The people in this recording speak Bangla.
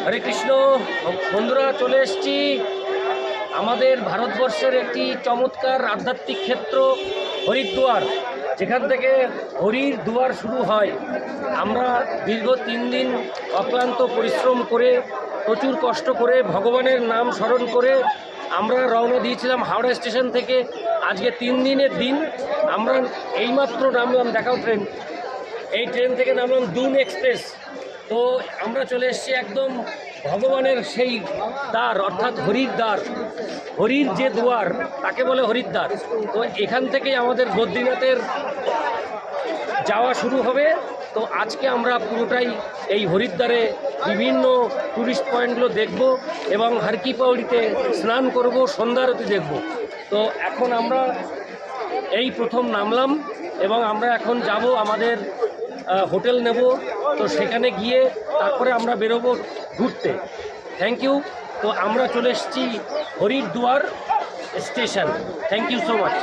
হরে কৃষ্ণ। বন্ধুরা, চলে এসেছি আমাদের ভারতবর্ষের একটি চমৎকার আধ্যাত্মিক ক্ষেত্র হরিদ্বার, যেখান থেকে হরির দুয়ার শুরু হয়। আমরা দীর্ঘ 3 দিন অক্লান্ত পরিশ্রম করে, প্রচুর কষ্ট করে, ভগবানের নাম স্মরণ করে আমরা রওনা দিয়েছিলাম হাওড়া স্টেশন থেকে। আজকে 3 দিনের দিন। আমরা এইমাত্র নামলাম, দেখাও ট্রেন, এই ট্রেন থেকে নামলাম দুন এক্সপ্রেস। তো আমরা চলে এসেছি একদম ভগবানের সেই দ্বার, অর্থাৎ হরির দ্বার, হরির যে দুয়ার তাকে বলে হরিদ্বার। তো এখান থেকেই আমাদের বদ্রীনাথের যাওয়া শুরু হবে। তো আজকে আমরা পুরোটাই এই হরিদ্বারে বিভিন্ন টুরিস্ট পয়েন্টগুলো দেখব এবং হর কি পৌড়িতে স্নান করব, সন্ধ্যারতি দেখব। তো এখন আমরা এই প্রথম নামলাম এবং আমরা এখন যাব, আমাদের হোটেল নেব। তো সেখানে গিয়ে তারপরে আমরা বেরোবো ঘুরতে। Thank you. তো আমরা চলে এসেছি Haridwar station. Thank you so much.